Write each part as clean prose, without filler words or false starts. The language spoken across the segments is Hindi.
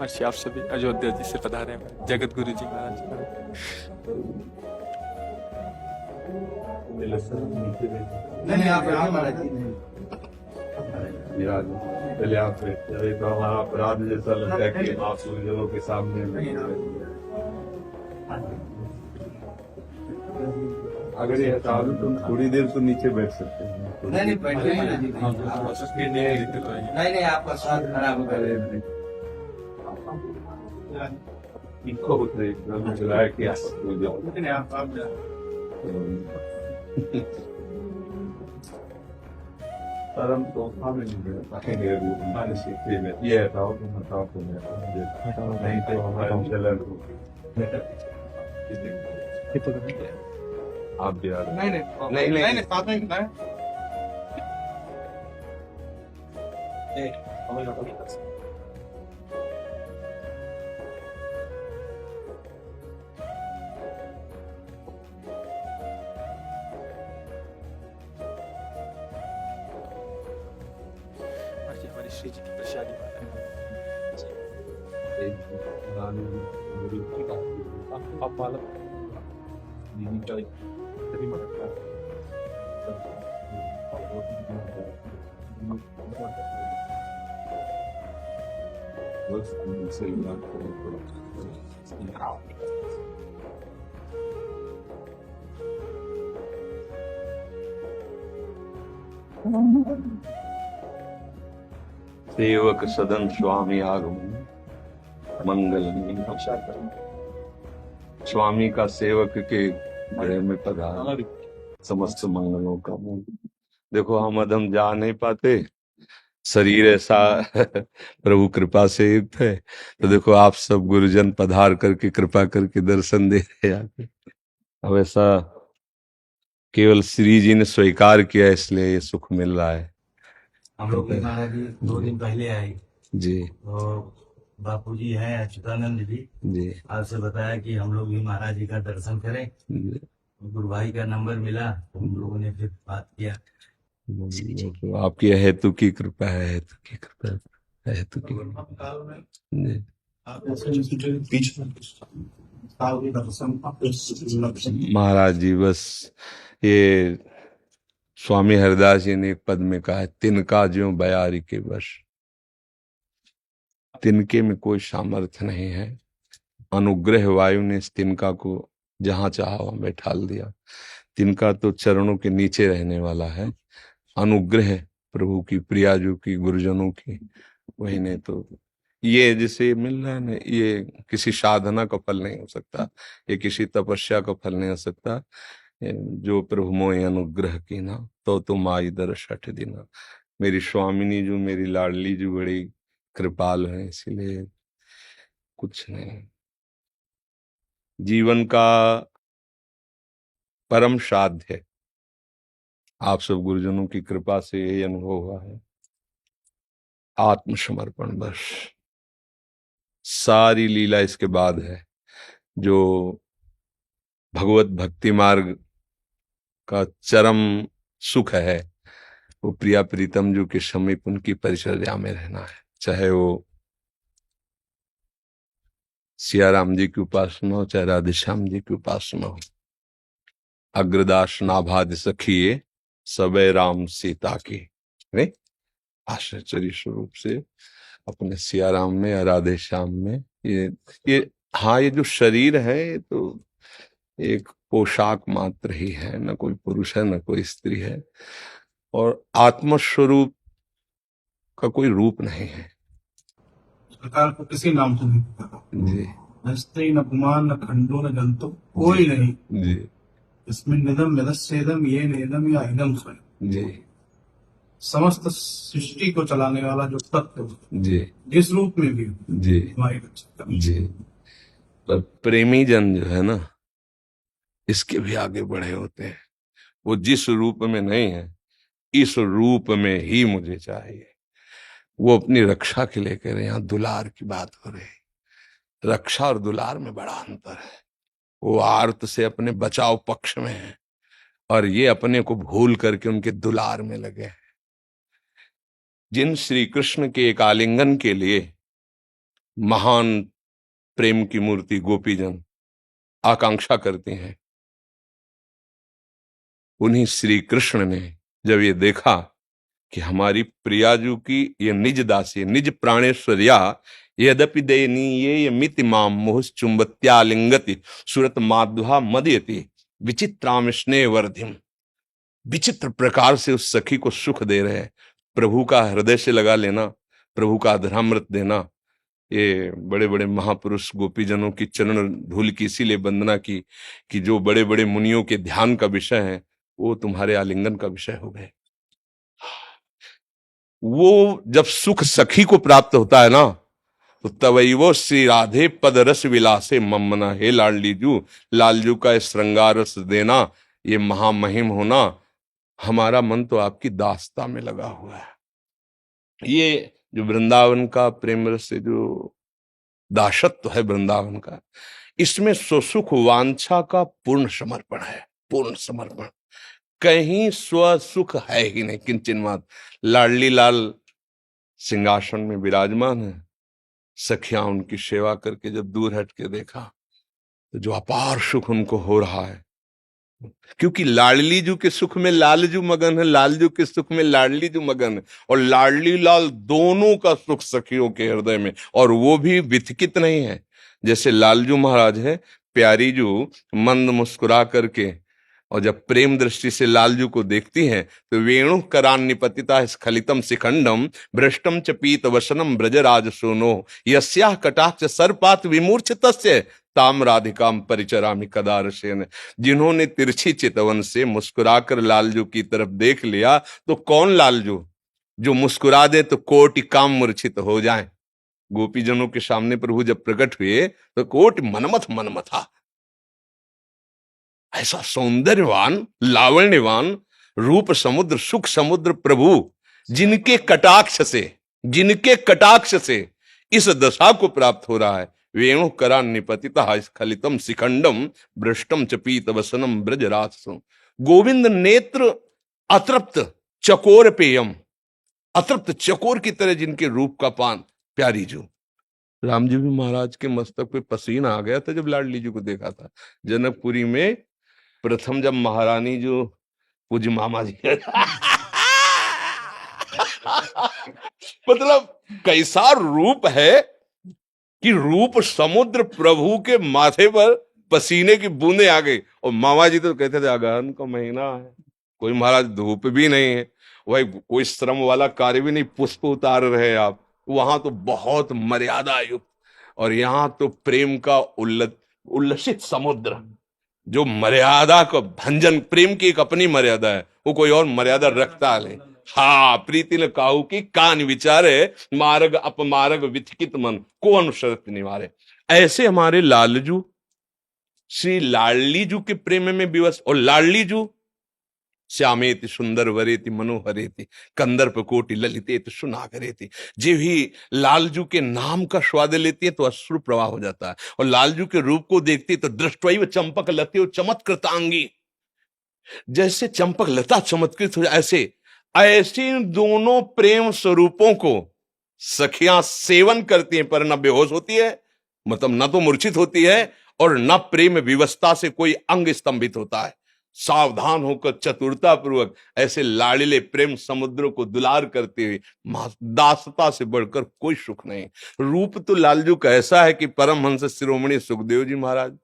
महर्षि आप सभी अयोध्या जी से पधारे हैं जगत गुरु जी महाराज। नहीं नहीं आप बैठिए महाराज जी। विराज पहले आप बैठे तो हमारा अपराध जैसा लगता है कि आप सूर्यों के सामने अगर ये हटा दूं तो थोड़ी देर तो नीचे बैठ सकते हैं। नहीं नहीं बैठिए महाराज जी। नहीं नहीं आपका स्वाद खराब कर इनको होते एकदम चलाया कि आप परम तो हमें हमारे सीखते में ये हटाओ तुम हटाओ तुम नहीं तो हमारा चलन आप भी आ रहे नहीं नहीं साथ में खिलाएं। महर्षि हमारी श्री जी की प्रसादी आप वाला सेवक सदन स्वामी आगमन मंगल। स्वामी का सेवक के घरे में पधार समस्त मंगलों का मूल। देखो हम अधम जा नहीं पाते, शरीर ऐसा प्रभु कृपा से युक्त है, तो देखो आप सब गुरुजन पधार करके कृपा करके दर्शन दे रहे आके। अब ऐसा केवल श्री जी ने स्वीकार किया इसलिए ये सुख मिल रहा है। हम लोग महाराज जी 2 दिन पहले आए जी तो बापू जी हैं अच्युतानंद जी आपसे बताया कि हम लोग भी महाराज जी का दर्शन करें। गुरु भाई का नंबर मिला तो हम लोगों ने फिर बात किया। तो आपकी हेतु की कृपा है, हेतु की कृपा है, हेतु की जी। महाराज जी बस ये स्वामी हरिदास जी ने एक पद में कहा है, तिनका ज्यों बयारी के वश। तिनके में कोई सामर्थ्य नहीं है, अनुग्रह वायु ने इस तिनका को जहां चाहा वहां बैठाल दिया। तिनका तो चरणों के नीचे रहने वाला है, अनुग्रह प्रभु की, प्रियाजू की, गुरुजनों की, वही ने तो ये जिसे मिल रहा है ना, ये किसी साधना का फल नहीं हो सकता, ये किसी तपस्या का फल नहीं हो सकता। जो प्रभु मोहि अनुग्रह की ना तो तुम आई दर 60 दिन। मेरी स्वामिनी जो मेरी लाडली जो बड़ी कृपाल है, इसीलिए कुछ नहीं। जीवन का परम साध्य है, आप सब गुरुजनों की कृपा से यही अनुभव हुआ है। आत्मसमर्पण बस, सारी लीला इसके बाद है। जो भगवत भक्ति मार्ग का चरम सुख है वो प्रिया प्रीतम जो के समीप उनकी परिचर्या में रहना है, चाहे वो सिया राम जी की उपासना हो, चाहे राधे श्याम जी की उपासना हो। अग्रदास नाभाद सखिए सबे राम सीता की, नहीं आश्चर्य स्वरूप से अपने सिया राम में या राधे श्याम में ये हाँ, ये जो शरीर है तो एक पोशाक मात्र ही है, न कोई पुरुष है न कोई स्त्री है, और आत्मस्वरूप का कोई रूप नहीं है। सरकार को किसी नाम से नहीं पता जी, न स्त्री न गुमान न खंडो न जंतु कोई नहीं। जी इसमें निदम यदस्येदम ये नेदम या इदम स्वयं। जी समस्त सृष्टि को चलाने वाला जो तत्व जी जिस रूप में भी जी हमारी रक्षा करे। जी। पर प्रेमी जन जो है ना, इसके भी आगे बढ़े होते हैं। वो जिस रूप में नहीं है, इस रूप में ही मुझे चाहिए। वो अपनी रक्षा के लिए कह रहे हैं। यहाँ दुलार की बात हो रही है, रक्षा और दुलार में बड़ा अंतर है। वो आर्त से अपने बचाव पक्ष में है और ये अपने को भूल करके उनके दुलार में लगे हैं। जिन श्री कृष्ण के एक आलिंगन के लिए महान प्रेम की मूर्ति गोपीजन आकांक्षा करते हैं। उन्हीं श्री कृष्ण ने जब ये देखा कि हमारी प्रियाजू की ये निज दासी निज प्राणेश्वर्या यद्यपि दयनीये मिति माम मोह चुंबत्यालिंगति सुरत माध्वा मदयति विचित्राम स्नेह वर्धिम, विचित्र प्रकार से उस सखी को सुख दे रहे हैं। प्रभु का हृदय से लगा लेना, प्रभु का अधरामृत देना, ये बड़े बड़े महापुरुष गोपीजनों की चरण धूल की इसीलिए वंदना की कि जो बड़े बड़े मुनियों के ध्यान का विषय है वो तुम्हारे आलिंगन का विषय हो गए। वो जब सुख सखी को प्राप्त होता है ना तो तवई वो श्री राधे पद रस विलासे ममना, हे लाडलीजू, लालजू का श्रृंगार रस देना, ये महामहिम होना, हमारा मन तो आपकी दास्ता में लगा हुआ है। ये जो वृंदावन का प्रेम रस से जो दासत्व है वृंदावन का, इसमें सुसुख वांछा का पूर्ण समर्पण है, पूर्ण समर्पण। कहीं स्वसुख है ही नहीं किंचन मात्र। लाडली लाल सिंहासन में विराजमान है, सखियां उनकी सेवा करके जब दूर हट के देखा तो जो अपार सुख उनको हो रहा है, क्योंकि लाडली जू के सुख में लालजू मगन है, लालजू के सुख में लाडली जू मगन है, और लाडली लाल दोनों का सुख सखियों के हृदय में, और वो भी विथकित नहीं है। जैसे लालजू महाराज है, प्यारी जू मंद मुस्कुरा करके, और जब प्रेम दृष्टि से लालजू को देखती हैं तो वेणु करान निपतिता स्खलितम शिखंडम भ्रष्टम च पीत वसनम ब्रजराज सोनो यस्याह कटाक्ष सर्पात विमूर्छितस्य ताम राधिकाम परिचरामि कदारसेन। जिन्होंने तिरछी चितवन से मुस्कुराकर लालजू की तरफ देख लिया तो कौन लालजू जो मुस्कुरा दे तो कोटि काम मूर्छित हो जाए। गोपीजनों के सामने प्रभु जब प्रकट हुए तो कोटि मनमथ मनमथा। ऐसा सौंदर्यवान लावण्यवान रूप समुद्र सुख समुद्र प्रभु जिनके कटाक्ष से इस दशा को प्राप्त हो रहा है। वेणु करा निपतिता स्खलितम शिखंडम भ्रष्टम च पीत वसनम ब्रजराजसो। गोविंद नेत्र अतृप्त चकोर पेयम, अतृप्त चकोर की तरह जिनके रूप का पान। प्यारी जो राम जी भी महाराज के मस्तक पे पसीना आ गया था जब लाडली जी को देखा था जनकपुरी में। प्रथम जब महारानी जो पूज्य मामा जी मतलब कैसा रूप है कि रूप समुद्र प्रभु के माथे पर पसीने की बूंदें आ गई। और मामा जी तो कहते थे अगहन का महीना है, कोई महाराज धूप भी नहीं है, वही कोई श्रम वाला कार्य भी नहीं, पुष्प उतार रहे आप। वहां तो बहुत मर्यादा युक्त, और यहाँ तो प्रेम का उल्लसित समुद्र जो मर्यादा को भंजन। प्रेम की एक अपनी मर्यादा है, वो कोई और मर्यादा रखता नहीं। हाँ, प्रीति ने काहू की कान विचारे मार्ग अपमार्ग विथकित मन को अनुसरत निवारे। ऐसे हमारे लालजू श्री लाडली जू के प्रेम में विवश। और लाडली जू श्यामेति सुंदर वरेति मनोहरेति कंदर्प कोटि ललितेति सुनागरेति। जे भी लालजू के नाम का स्वाद लेती है तो अश्रु प्रवाह हो जाता है, और लालजू के रूप को देखती है तो दृष्टवैव चंपक लते चमत्कृतांगी, जैसे चंपक लता चमत्कृत हो, ऐसे दोनों प्रेम स्वरूपों को सखियां सेवन करती हैं, पर न बेहोश होती है, मतलब न तो मूर्छित होती है, और न प्रेम विवस्था से कोई अंग स्तंभित होता है। सावधान होकर चतुरता पूर्वक ऐसे लाड़िले प्रेम समुद्र को दुलार करते हुए, दासता से बढ़कर कोई सुख नहीं। रूप तो लालजू का ऐसा है कि परमहंस शिरोमणि सुखदेव जी महाराज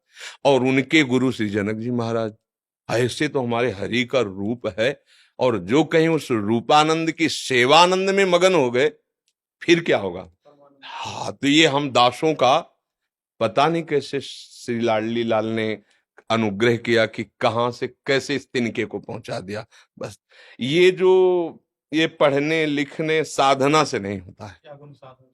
और उनके गुरु श्री जनक जी महाराज, ऐसे तो हमारे हरि का रूप है। और जो कहीं उस रूपानंद की सेवानंद में मगन हो गए फिर क्या होगा। हाँ, तो ये हम दासों का पता नहीं कैसे श्री लाडली लाल ने अनुग्रह किया कि कहां से कैसे इस तिनके को पहुंचा दिया। बस ये पढ़ने लिखने साधना से नहीं होता है।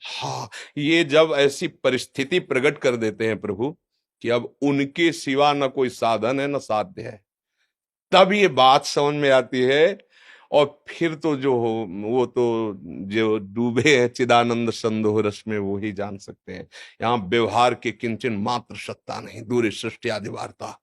हाँ, ये जब ऐसी परिस्थिति प्रकट कर देते हैं प्रभु कि अब उनके सिवा न कोई साधन है न साध्य है, तब ये बात समझ में आती है। और फिर तो जो हो वो तो जो डूबे हैं चिदानंद संदोह रस में वो ही जान सकते हैं। यहाँ व्यवहार के किंचन मात्र सत्ता नहीं, दूर सृष्टि आदि वार्ता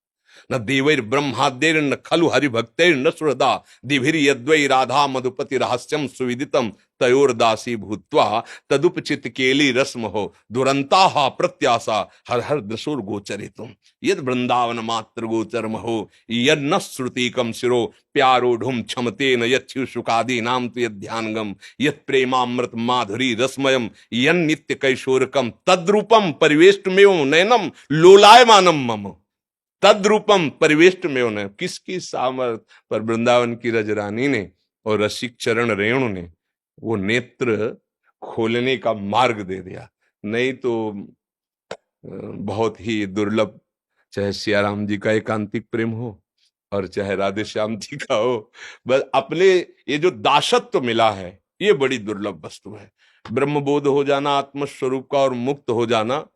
न देवैर ब्रह्माद्यैर न खलु हरिभक्तैर न सुहृदा दिभिर यद्वै राधा मधुपति रहस्यम सुविदितम तयोर्दासी भूत्वा तदुपचित केली रस्म हो दुरंता प्रत्याशा हर हर दृशुर गोचरितुम यद वृंदावन मात्र गोचरम हो यद न श्रुतिकम शिरो प्यारोढ़ुम क्षमते न यच्यु सुखादि नाम तो यद ध्यानगम यद प्रेमामृत माधुरी रसमयम यन नित्य कैशोरकम तद्रूपम परिवेष्टमेव नयनम लोलायमानम मम तद्रूपम परिवेष्टमेव नयनम। किसकी सामर्थ पर वृंदावन की रजरानी ने और रसिक चरण रेणु ने वो नेत्र खोलने का मार्ग दे दिया। नहीं तो बहुत ही दुर्लभ, चाहे सियाराम जी का एकांतिक प्रेम हो और चाहे राधे श्याम जी का हो, बस अपने ये जो दासत्व मिला है ये बड़ी दुर्लभ वस्तु है। ब्रह्मबोध हो जाना आत्मस्वरूप का और मुक्त हो जाना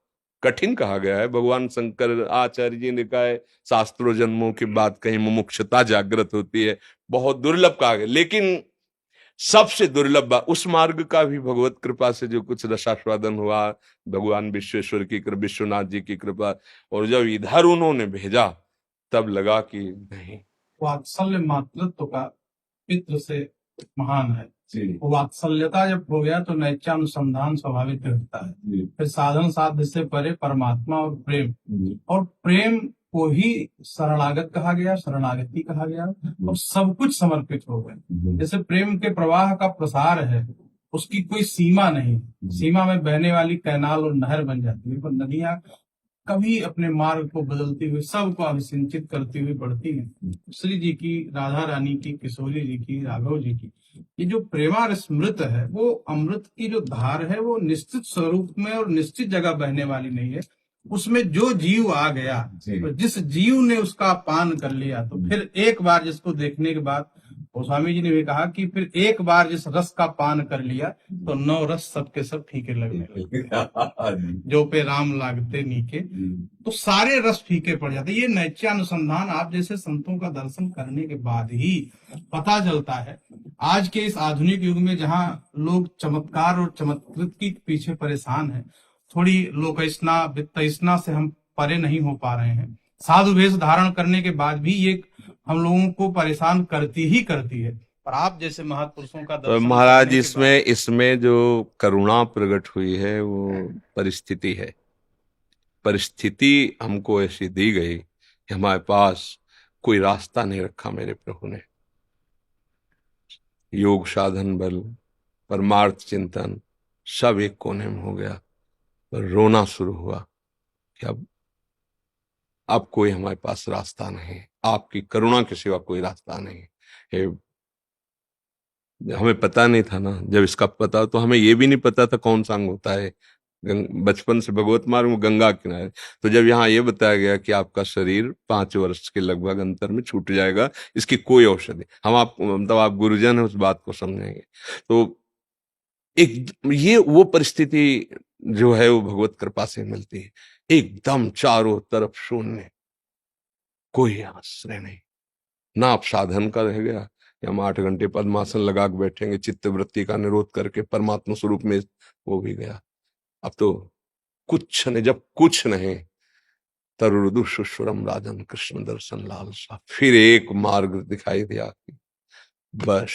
कठिन कहा गया है। भगवान शंकर आचार्य जी ने कहा है शास्त्रों जन्मों के बाद कहीं मुमुक्षुता जागृत होती है, बहुत दुर्लभ कहा गया। लेकिन सबसे दुर्लभ उस मार्ग का भी भगवत कृपा से जो कुछ रसास्वादन हुआ, भगवान विश्वेश्वर की कृपा, विश्वनाथ जी की कृपा, और जब इधर उन्होंने भेजा तब लगा कि नहीं, वात्सल्य मातृत्व का पितृ से महान है। वात्सल्यता जब हो गया तो नैत्यानुसंधान स्वाभाविक रहता है। फिर साधन साध्य से परे परमात्मा और प्रेम को ही शरणागत कहा गया, शरणागति कहा गया, और सब कुछ समर्पित हो गए। जैसे प्रेम के प्रवाह का प्रसार है, उसकी कोई सीमा नहीं, सीमा में बहने वाली कैनाल और नहर बन जाती है, पर नदियां कभी अपने मार्ग को बदलती हुई सबको अभिसिंचित करती हुई बढ़ती हैं। श्री जी की, राधा रानी की, किशोरी जी की, राघव जी की, ये जो प्रेमामृत है वो अमृत की जो धार है वो निश्चित स्वरूप में और निश्चित जगह बहने वाली नहीं है। उसमें जो जीव आ गया, तो जिस जीव ने उसका पान कर लिया, तो फिर एक बार जिसको देखने के बाद, गोस्वामी जी ने भी कहा कि फिर एक बार जिस रस का पान कर लिया तो 9 रस सबके सब फीके लगने लगे। जो पे राम लागते नीके, तो सारे रस फीके पड़ जाते। ये नैत्यानुसंधान आप जैसे संतों का दर्शन करने के बाद ही पता चलता है। आज के इस आधुनिक युग में जहाँ लोग चमत्कार और चमत्कृत के पीछे परेशान है, थोड़ी लोकैष्णा वित्तैष्णा से हम परे नहीं हो पा रहे हैं। साधु वेश धारण करने के बाद भी ये हम लोगों को परेशान करती है। पर आप जैसे महापुरुषों का दर्शन महाराज इसमें जो करुणा प्रकट हुई है वो परिस्थिति है। परिस्थिति हमको ऐसी दी गई कि हमारे पास कोई रास्ता नहीं रखा मेरे प्रभु ने। योग साधन बल, परमार्थ चिंतन सब एक कोने में हो गया, पर रोना शुरू हुआ कि अब कोई हमारे पास रास्ता नहीं, आपकी करुणा के सिवा कोई रास्ता नहीं। हमें पता नहीं था ना, जब इसका पता तो हमें ये भी नहीं पता था कौन सा अंग होता है। बचपन से भगवत मार्ग में गंगा किनारे, तो जब यहाँ ये बताया गया कि आपका शरीर 5 वर्ष के लगभग अंतर में छूट जाएगा, इसकी कोई औषधि, हम आप मतलब आप गुरुजन है उस बात को समझेंगे। तो एक ये वो परिस्थिति जो है वो भगवत कृपा से मिलती है। एकदम चारों तरफ शून्य, कोई आश्रय नहीं, ना आप साधन का रह गया कि हम 8 घंटे पद्मासन लगा के बैठेंगे, चित्त वृत्ति का निरोध करके परमात्मा स्वरूप में, वो भी गया। अब तो कुछ नहीं, जब कुछ नहीं, तरुदु सुश्वरम राजन कृष्ण दर्शन लालसा, फिर एक मार्ग दिखाई दिया कि बस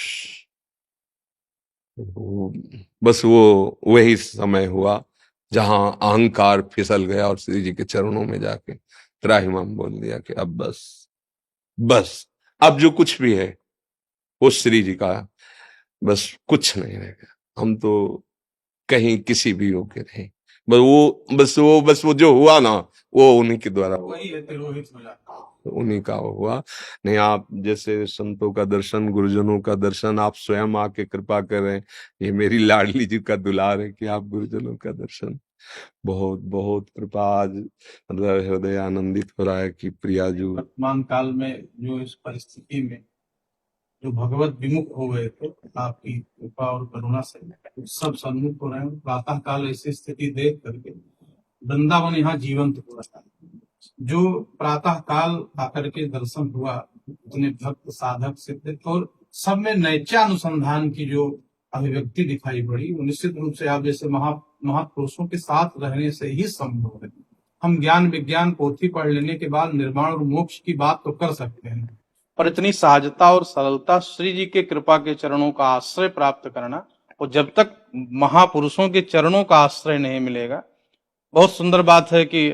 वो वही समय हुआ जहां अहंकार फिसल गया और श्री जी के चरणों में जाके त्राहिमाम बोल दिया कि अब बस अब जो कुछ भी है वो श्री जी का, बस कुछ नहीं रह गया। हम तो कहीं किसी भी योग्य नहीं, बस वो जो हुआ ना वो उन्हीं के द्वारा हुआ, उन्हीं का हुआ। नहीं, आप जैसे संतों का दर्शन, गुरुजनों का दर्शन आप स्वयं आके कृपा करें, ये मेरी लाडली जी का दुलार है कि आप गुरुजनों का दर्शन, बहुत बहुत कृपा। आज मतलब हृदय आनंदित हो रहा है कि प्रिया जी वर्तमान काल में जो इस परिस्थिति में जो भगवत विमुख हो गए थे, आपकी कृपा और करुणा से सब सन्मुख हो रहे हैं। प्रातः काल ऐसी स्थिति देख करके वृंदावन यहाँ जीवंत हो रहा है। जो प्रातः काल आकर के दर्शन हुआ, उतने भक्त साधक सिद्ध और सब में नैत्यानुसंधान की जो अभिव्यक्ति दिखाई पड़ी, वो निश्चित रूप से आप जैसे महापुरुषों के साथ रहने से ही संभव है। हम ज्ञान विज्ञान पोथी पढ़ लेने के बाद निर्वाण और मोक्ष की बात तो कर सकते हैं, पर इतनी सहजता और सरलता श्री जी के कृपा के चरणों का आश्रय प्राप्त करना और जब तक महापुरुषों के चरणों का आश्रय नहीं मिलेगा। बहुत सुंदर बात है कि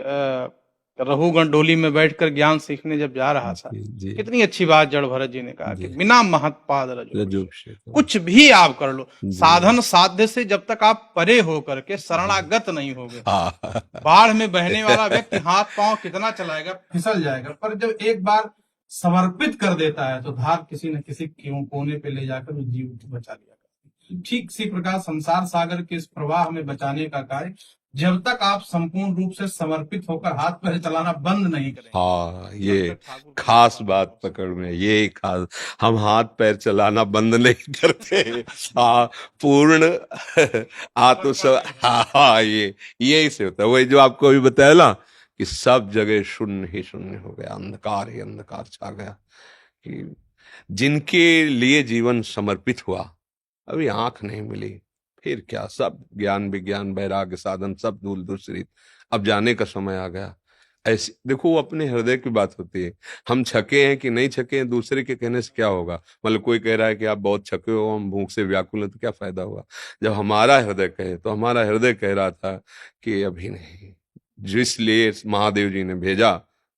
रघुगण डोली में बैठकर ज्ञान सीखने जब जा रहा था, जी कितनी अच्छी बात जड़ भरत जी ने कहा कि बिना महत्पाद रजो रजोभिषेक कुछ भी आप कर लो, जी। साधन साध्य से जब तक आप परे हो करके शरणागत नहीं होगे। हाँ बाढ़ में बहने वाला व्यक्ति हाथ पांव कितना चलाएगा, फिसल जाएगा, पर जब एक बार समर्पित कर देता है तो धार किसी न किसी कोने पे ले जाकर उस जीव को बचा लिया करती है। ठीक इसी प्रकार संसार सागर के इस प्रवाह में बचाने का कार्य जब तक आप संपूर्ण रूप से समर्पित होकर हाथ पैर चलाना बंद नहीं करेंगे। हाँ, ये खास बात पकड़ में, ये खास, हम हाथ पैर चलाना बंद नहीं करते। हाँ, पूर्ण आत्म हाँ, ये से होता है। वही जो आपको अभी बताया ना कि सब जगह शून्य ही शून्य हो गया, अंधकार ही अंधकार छा गया। कि जिनके लिए जीवन समर्पित हुआ, अभी आंख नहीं मिली, फिर क्या, सब ज्ञान विज्ञान वैराग्य साधन सब धूल दूसरी, अब जाने का समय आ गया। ऐसे देखो, वो अपने हृदय की बात होती है। हम छके हैं कि नहीं छके हैं, दूसरे के कहने से क्या होगा। मतलब कोई कह रहा है कि आप बहुत छके हो, हम भूख से व्याकुल हैं, तो क्या फायदा हुआ। जब हमारा हृदय कहे, तो हमारा हृदय कह रहा था कि अभी नहीं, जिसलिए महादेव जी ने भेजा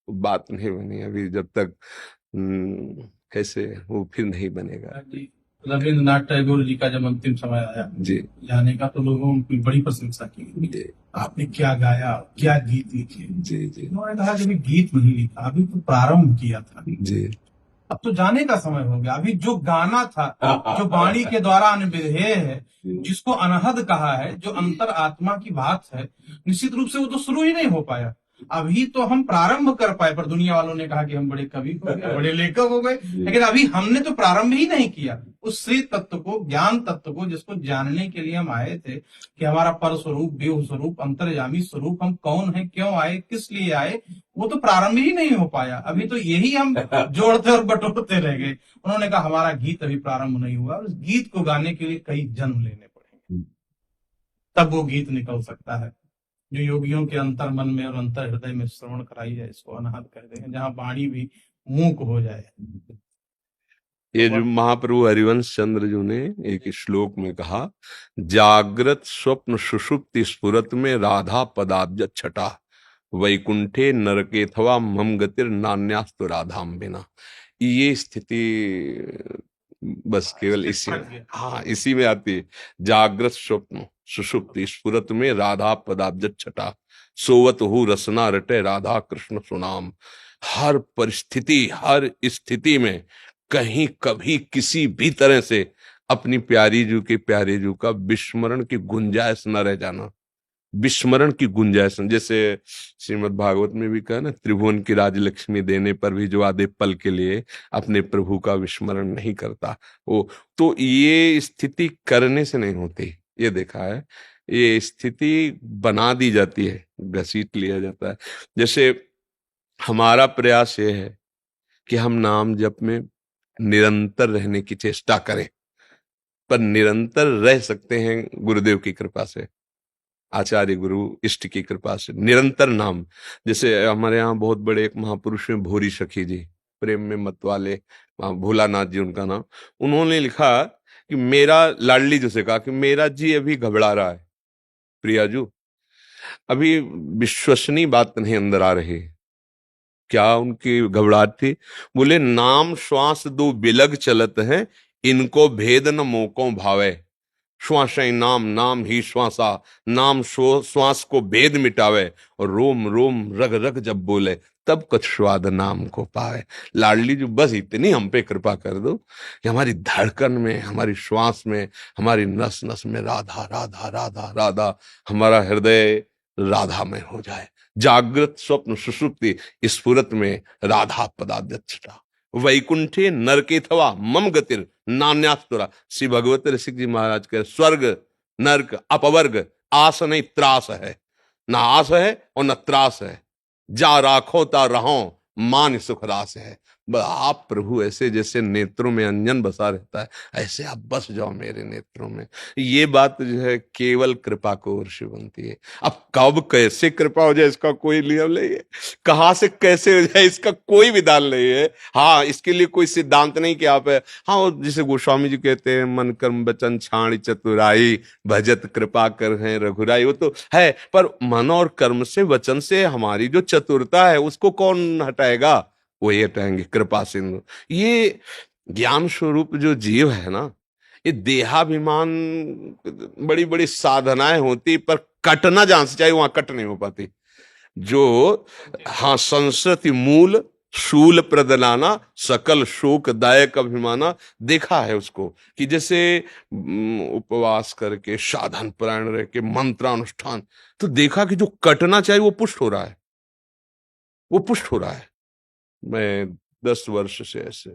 वो बात नहीं बनी अभी, जब तक कैसे वो फिर नहीं बनेगा। रविंद्रनाथ टैगोर जी का जब अंतिम समय आया जी जाने का, तो लोगों ने उनकी बड़ी प्रशंसा की, आपने क्या गाया, क्या गीत लिखे। जी जी उन्होंने कहा कि गीत नहीं लिखा, अभी तो प्रारंभ किया था जी, अब तो जाने का समय हो गया। अभी जो गाना था, जो वाणी के द्वारा अनविधेय है, जिसको अनहद कहा है, जो अंतर आत्मा की बात है, निश्चित रूप से वो तो शुरू ही नहीं हो पाया। अभी तो हम प्रारंभ कर पाए, पर दुनिया वालों ने कहा कि हम बड़े कवि हो गए, बड़े लेखक हो गए, लेकिन अभी हमने तो प्रारंभ ही नहीं किया उस श्री तत्व को, ज्ञान तत्व को, जिसको जानने के लिए हम आए थे कि हमारा पर स्वरूप, व्यूह स्वरूप, अंतर्यामी स्वरूप, हम कौन है, क्यों आए, किस लिए आए, वो तो प्रारंभ ही नहीं हो पाया। अभी तो यही हम जोड़ते और बटोरते रह गए। उन्होंने कहा हमारा गीत अभी प्रारंभ नहीं हुआ, उस गीत को गाने के लिए कई जन्म लेने पड़ेंगे, तब वो गीत निकल सकता है जो योगियों के अंतर मन में और अंतर हृदय में श्रवण कराई जाए। इसको अनाहत कहते हैं, जहां वाणी भी मूक हो जाए। ये जो महाप्रभु हरिवंश चंद्र जी ने एक श्लोक में कहा, जागृत स्वप्न सुषुप्ति स्फुरत में राधा पदाब्ज छटा, वैकुंठे नरकेथवा मम गतिर नान्यास्तु राधाम बिना। ये स्थिति बस केवल इसी में, हाँ इसी में आती है। जागृत स्वप्न सुषुप्ति स्फुरत में राधा पदाब्ज छटा, सोवत हु रसना रटे राधा कृष्ण सुनाम। हर परिस्थिति, हर स्थिति में कहीं कभी किसी भी तरह से अपनी प्यारी जू के प्यारे जू का विस्मरण की गुंजाइश न रह जाना, विस्मरण की गुंजाइश। जैसे श्रीमद् भागवत में भी कहा ना, त्रिभुवन की राजलक्ष्मी देने पर भी जो आधे पल के लिए अपने प्रभु का विस्मरण नहीं करता, वो तो ये स्थिति करने से नहीं होती, ये देखा है। ये स्थिति बना दी जाती है, घसीट लिया जाता है। जैसे हमारा प्रयास ये है कि हम नाम जप में निरंतर रहने की चेष्टा करें, पर निरंतर रह सकते हैं गुरुदेव की कृपा से, आचार्य गुरु इष्ट की कृपा से। निरंतर नाम, जैसे हमारे यहाँ बहुत बड़े एक महापुरुष हैं भूरी सखी जी, प्रेम में मत वाले, भोलानाथ जी उनका नाम। उन्होंने लिखा कि मेरा, लाडली जी से कहा कि मेरा जी अभी घबरा रहा है, प्रियाजू अभी विश्वसनीय बात नहीं अंदर आ रही। क्या उनकी घबराहट थी? बोले नाम श्वास दो बिलग चलत है, इनको भेद न मोको भावे। श्वास नाम, नाम ही श्वासा, नाम श्वास को भेद मिटावे, और रोम रोम रग रग जब बोले, तब कुछ स्वाद नाम को पावे। लाडली जो बस इतनी हम पे कृपा कर दो कि हमारी धड़कन में, हमारी श्वास में, हमारी नस नस में राधा राधा राधा राधा, हमारा हृदय राधा में हो जाए। जागृत स्वप्न सुषुप्ति स्फुरत में राधा पदाध्यक्षता, वैकुंठे नरकेथवा मम गतिर नान्यास्तुरा। श्री भगवत ऋषि जी महाराज कह, स्वर्ग नरक अपवर्ग आस नहीं त्रास है, ना आस है और न त्रास है, जा राखो ता रहो मान सुख रास है। आप प्रभु ऐसे जैसे नेत्रों में अंजन बसा रहता है, ऐसे आप बस जाओ मेरे नेत्रों में। ये बात जो है केवल कृपा को वर्ष बनती है। अब कब कैसे कृपा हो जाए इसका कोई नियम नहीं है, कहाँ से कैसे हो जाए इसका कोई विधान नहीं है। हाँ, इसके लिए कोई सिद्धांत नहीं कि आप है। हाँ, वो जिसे गोस्वामी जी कहते हैं, मन कर्म वचन छाण चतुराई भजत कृपा कर है रघुराई, वो तो है। पर मन और कर्म से वचन से हमारी जो चतुरता है उसको कौन हटाएगा? वो ये हटाएंगे कृपा सिंधु। ये ज्ञान स्वरूप जो जीव है ना, ये देहाभिमान, बड़ी बड़ी साधनाएं होती पर कटना जहां से चाहिए वहां कट नहीं हो पाती। जो हाँ, संस्कृति मूल शूल प्रदनाना सकल शोक दायक अभिमाना, देखा है उसको कि जैसे उपवास करके साधन परायण रह के मंत्रानुष्ठान, तो देखा कि जो कटना चाहिए वो पुष्ट हो रहा है, वो पुष्ट हो रहा है। मैं 10 वर्ष से ऐसे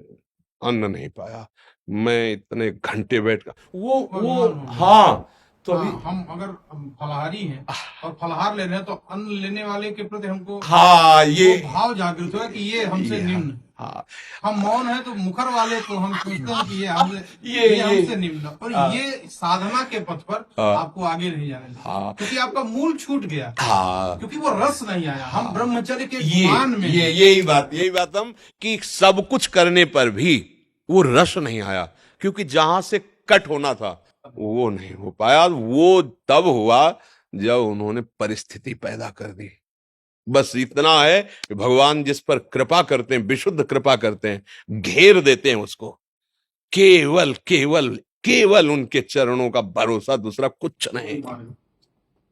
अन्न नहीं पाया, मैं इतने घंटे बैठ कर वो हाँ, तो अभी हम अगर फलाहारी हैं और फलाहार ले रहे हैं तो अन्न लेने वाले के प्रति हमको हाँ ये वो भाव जागृत हुआ कि ये हमसे निम्न। हाँ, हम मौन है तो मुखर वाले को हम सोचते हैं कि ये हमसे ये हमसे निम्न, और ये साधना के पथ पर आपको आगे नहीं जाने देगा। हाँ, क्योंकि आपका मूल छूट गया, हाँ, क्योंकि वो रस नहीं आया। हम ब्रह्मचर्य के ये गुमान में यही बात हम कि सब कुछ करने पर भी वो रस नहीं आया, क्योंकि जहां से कट होना था वो नहीं हो पाया। वो तब हुआ जब उन्होंने परिस्थिति पैदा कर दी। बस इतना है कि भगवान जिस पर कृपा करते हैं, विशुद्ध कृपा करते हैं, घेर देते हैं उसको। केवल केवल केवल उनके चरणों का भरोसा, दूसरा कुछ नहीं।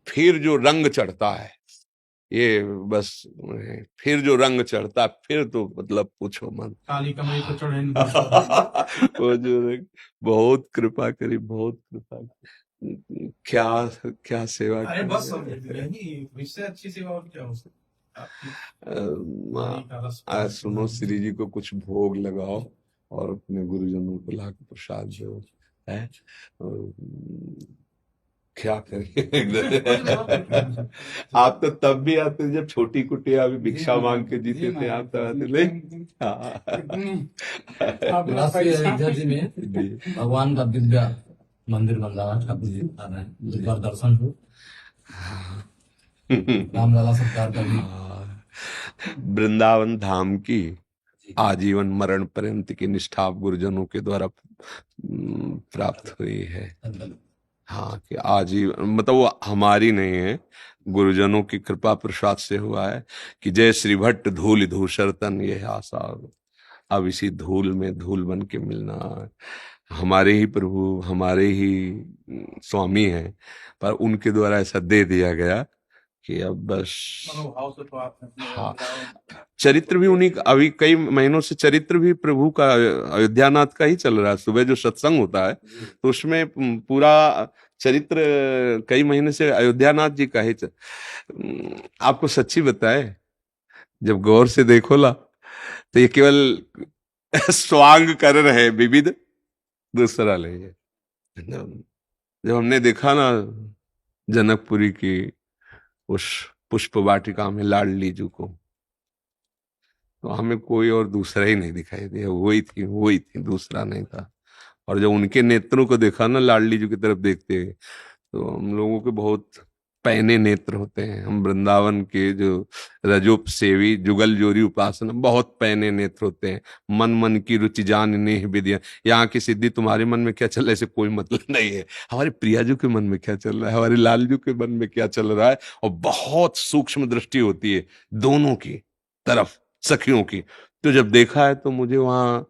फिर जो रंग चढ़ता है, ये बस फिर जो रंग चढ़ता, फिर तो मतलब पूछो मत। काली कमई को चढ़े वो जो बहुत कृपा करी, बहुत कृपा करी। क्या क्या सेवा अरे की। बस यही इससे अच्छी सेवा और क्या हो सकती है। सुनो, श्री जी को कुछ भोग लगाओ और अपने गुरुजनों को लाकर प्रसाद दो, है क्या करें। आप तो तब भी आते जब छोटी कुटिया अभी भिक्षा मांग के जीते थे, आप तो आते नहीं। अयोध्या जी में भगवान का दिव्य मंदिर बन रहा है, ठाकुर जी आ रहे हैं, एक बार दर्शन हो। रामलला सरकार का भी वृंदावन धाम की आजीवन मरण पर्यंत की निष्ठा गुरुजनों के द्वारा प्राप्त हुई है। हाँ, कि आजीवन मतलब वो हमारी नहीं है, गुरुजनों की कृपा प्रसाद से हुआ है कि जय श्री भट्ट धूल धूसर तन ये आशा। अब इसी धूल में धूल बन के मिलना। हमारे ही प्रभु, हमारे ही स्वामी हैं, पर उनके द्वारा ऐसा दे दिया गया कि अब बस। हाँ, चरित्र भी उन्हीं का, अभी कई महीनों से चरित्र भी प्रभु का अयोध्यानाथ का ही चल रहा है। सुबह जो सत्संग होता है तो उसमें पूरा चरित्र कई महीने से अयोध्यानाथ जी का ही आपको सच्ची बताए, जब गौर से देखो ला तो ये केवल स्वांग कर रहे विविध, दूसरा नहीं है। जब हमने देखा ना जनकपुरी की उस पुष्प वाटिका में लाडली जी को, तो हमें कोई और दूसरा ही नहीं दिखाई दिया, वही थी, दूसरा नहीं था। और जब उनके नेत्रों को देखा ना लाडली जी की तरफ देखते हुए, तो हम लोगों के बहुत पैने नेत्र होते हैं। हम वृंदावन के जो रजोप सेवी जुगल जोरी उपासना, बहुत पैने नेत्र होते हैं। मन मन की रुचि जान नेह विद्या, यहाँ की सिद्धि तुम्हारे मन में क्या चल रहा है, ऐसे कोई मतलब नहीं है। हमारे प्रियाजू के मन में क्या चल रहा है, हमारे लालजू के मन में क्या चल रहा है। और बहुत सूक्ष्म दृष्टि होती है दोनों की तरफ, सखियों की। तो जब देखा है तो मुझे वहां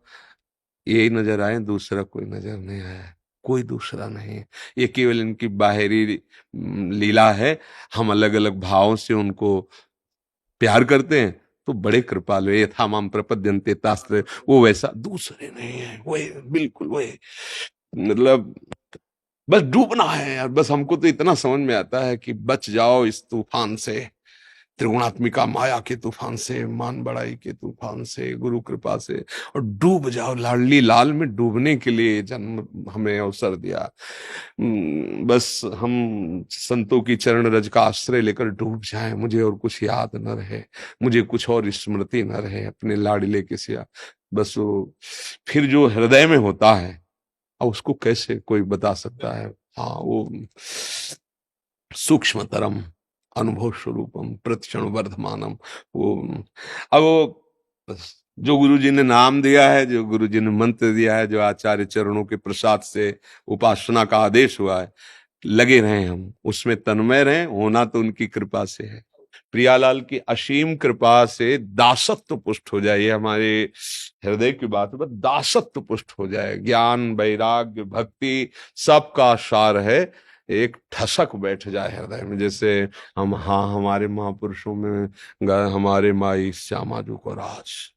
यही नजर आए, दूसरा कोई नजर नहीं आया, कोई दूसरा नहीं है। ये केवल इनकी बाहरी लीला है। हम अलग अलग भावों से उनको प्यार करते हैं, तो बड़े कृपालु ये था माम प्रपद्यन्ते तास्त्र, वो वैसा दूसरे नहीं है, वही बिल्कुल वही। मतलब बस डूबना है यार, बस हमको तो इतना समझ में आता है कि बच जाओ इस तूफान से, त्रिगुणात्मिका माया के तूफान से, मान बड़ाई के तूफान से, गुरु कृपा से, और डूब जाओ। लाडली लाल में डूबने के लिए जन्म हमें अवसर दिया। बस हम संतों की चरण रज का आश्रय लेकर डूब जाएं, मुझे और कुछ याद न रहे, मुझे कुछ और स्मृति न रहे अपने लाडले के सिवा। बस वो फिर जो हृदय में होता है, अब उसको कैसे कोई बता सकता है। हाँ, वो सूक्ष्मतरम अनुभव स्वरूपम प्रतिक्षण वर्धमानम, वो अब वो जो गुरु जी ने नाम दिया है, जो गुरु जी ने मंत्र दिया है, जो आचार्य चरणों के प्रसाद से उपासना का आदेश हुआ है, लगे रहें, हम उसमें तन्मय रहें। होना तो उनकी कृपा से है, प्रियालाल की असीम कृपा से दासत्व पुष्ट हो जाए, ये हमारे हृदय की बात है, बस दासत्व पुष्ट हो जाए। ज्ञान, वैराग्य, भक्ति सबका सार है, एक ठसक बैठ जाए हृदय में, जैसे हम, हाँ, हमारे महापुरुषों में हमारे माई श्यामा जी को राज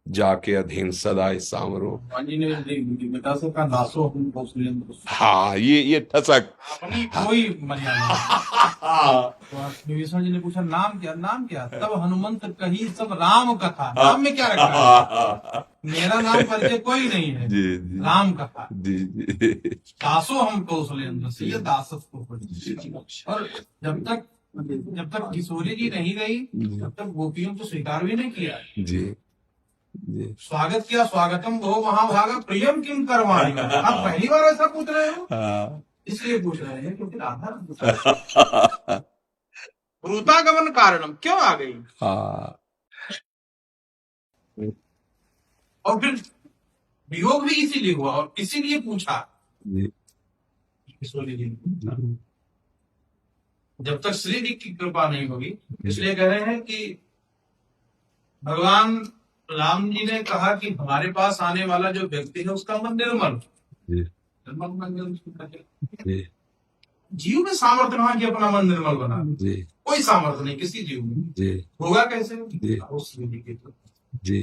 जाके अधीन सदाई सामरो। जी ने बेटा से कहा दासो हम कौशलेंद्र, हाँ, ये ठसक अपनी कोई मर्यादा नहीं। तो विभीषण जी ने पूछा नाम क्या, नाम क्या? तब हनुमंत कही सब राम कथा। नाम में क्या रखा है? मेरा नाम परिचय कोई नहीं है, जी जी राम कथा। जी जी दासो हम कौशलेंद्र से, ये दासत्व को। और जब तक किशोरी जी नहीं गई, तब तक गोपियों को स्वीकार भी नहीं किया। जी जी स्वागत किया, स्वागतम भो महाभागा प्रियम किम करवाणी। आप पहली बार ऐसा पूछ रहे हो? हाँ इसलिए पूछ रहे हैं क्योंकि राधा भ्रूतागमन कारणम क्यों आ गई, हाँ और फिर वियोग भी इसीलिए हुआ और इसीलिए पूछा जी किशोरी जी ने। जब तक श्री जी की कृपा नहीं होगी, इसलिए कह रहे हैं कि भगवान राम जी ने कहा कि हमारे पास आने वाला जो व्यक्ति है उसका मन निर्मल, जी निर्मल मन जी जीव में सामर्थ्य ना कि अपना मन निर्मल बना, जी कोई सामर्थ्य नहीं किसी जीव में। जी होगा कैसे? जी उस विधि के तो जी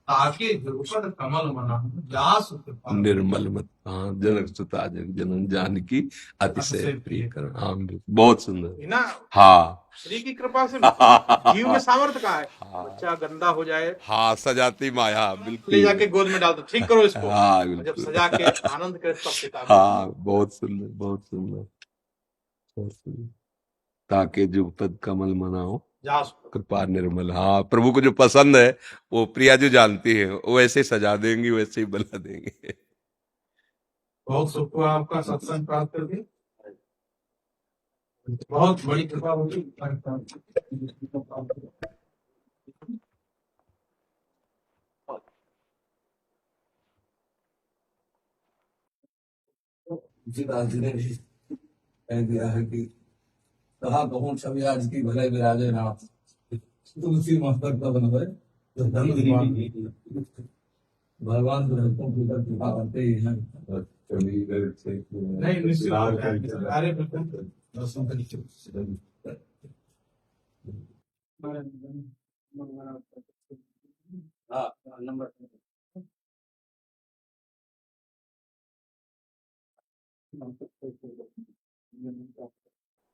ताकि द्रुपद कमल मना व्यास कृपा निर्मल मत, हाँ, जनक सुता जग जनन जानकी अतिशय अतिशय प्रिय प्रिय करण। हाँ, बहुत सुंदर। ना। हाँ श्री की कृपा से जीव में सामर्थ्य कहाँ है? हाँ बच्चा गंदा हो जाए, हाँ, सजाती माया, ले बिल्कुल। जाके गोद में डाल दो, ठीक करो इसको। हाँ और जब बिल्कुल। सजा के आनंद करे तब पिता हाँ, बहुत सुंदर, बहुत सुंदर, बहुत सुंदर। ताके जुगपद कमल मनाओ जास कृपा निर्मल। हाँ, प्रभु को जो पसंद है वो प्रिया जो जानती है, वो वैसे सजा देंगी, वैसे ही बना देंगे। बहुत सुख हुआ आपका सत्संग प्राप्त करके, बहुत बड़ी कृपा होगी। तुलसीदास जी ने भी कह दिया है कि कहा कहूँ छवि आज की भले विराजे नाथ, तुलसी मस्तक कवन है तो धन भगवान तो भक्तों की ऊपर कृपा करते ही हैं। नहीं निश्चित कार्य दर्शन करिए। हाँ नंबर